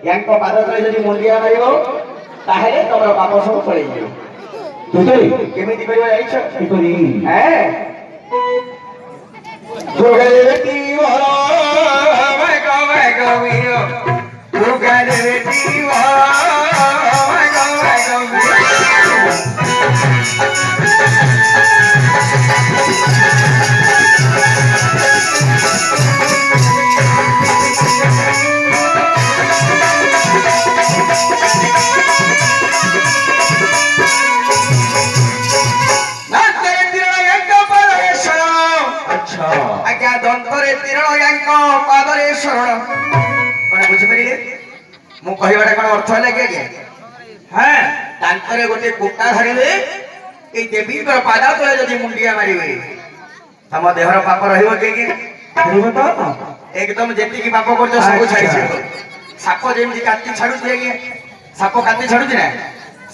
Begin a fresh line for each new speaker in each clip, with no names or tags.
यांको पाद तले जदि मुंडिया मारिबो ताहेले तमरो पाप सब पळै जिवो तुतरी केमिति करियो जाइछ किपरि दुर्गा देवी वरो मैं गवियो दुर्गा देवी वरो मैं गवियो दंतरे तीरण यांको पादरे शरण कोन बुझि परिले मु कहिबाटा कोन अर्थ हला के हां दांतरे गोटे कुटा धरिले ए देवी को पादा तले जदि मुंडिया मारिबे तम देहर पाप रहिबो के रहिबो तो एकदम जेति की पाप करजो सब छाड़ी छे साप जेमि काटी छाडु छे साप काटी छाडु ना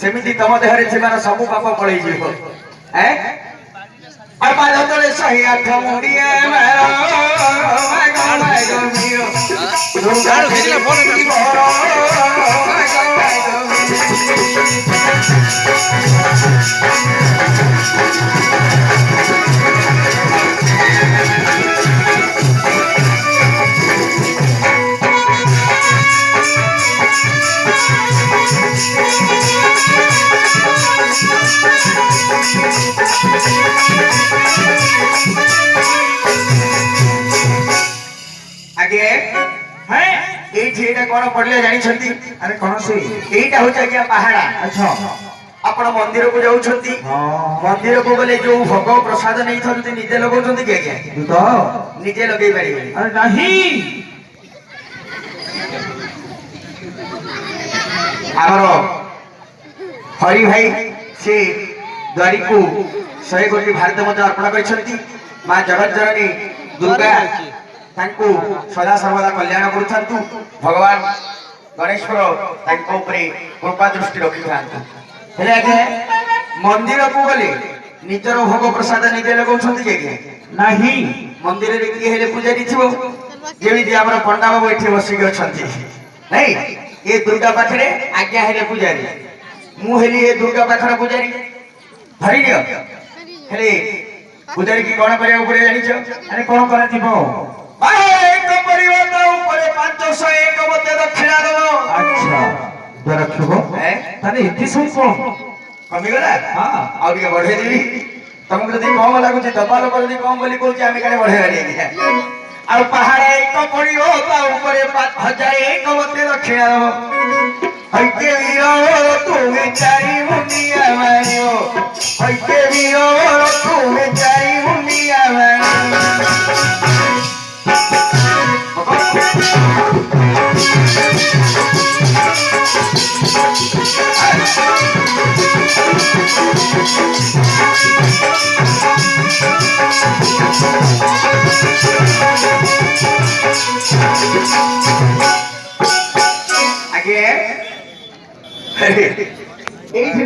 सेमिति तम देहरे छिबार सब पाप पळै जिवो हैं पाद तले सही आठ मुंडिया मारो मैं गमियो दुर्गा भेजले फोन में आगे हैं ए जेटा कोन पडले जानि छथि अरे कोन से एटा हो जा पहाड़ा अच्छा आपण मंदिर को जाउ छथि मंदिर को गले जो भोग प्रसाद नै थंती निजे लगौ छथि के तो निजे लगै पारि अरे नहीं आरो हरि भाई से द्वारी को 100 कोटी भारत मत अर्पण कर छथि मां जगत जननी दुर्गा तांको सदा सर्वदा कल्याण करूथांतु भगवान गणेश्वर तांको ऊपर कृपा दृष्टि रखिथांतु हेले आगे मंदिर को गले निजर भोग प्रसाद निजे लगौ छथि के नाही मंदिर रे की हेले पूजारी थिबो जेमि दि हमर पंडा बाबू एठी बसी के छथि नहीं ए दुर्गा पाखरे आज्ञा हेले पूजारी मु हेली ए दुर्गा पाखरे पूजारी धरि दियो हेले पूजारी की कोन करिया ऊपर जानि छ अरे कोन करा थिबो एक परिवार ऊपर 501 मते दक्षिणा दो अच्छा रखबो ताने इति संको कमी गला हां और के बढ़े दिबी तुमको जदी कम लागु छ दबा लोक जदी कम बोली कहू आमे काने बढ़े आनी आ पहाड़ एक परियो ता ऊपर 5001 मते दक्षिणा दो हइके वीरो तू विचारी मुनिया मारियो हइके वीरो तू विचारी मुनिया मारियो आगे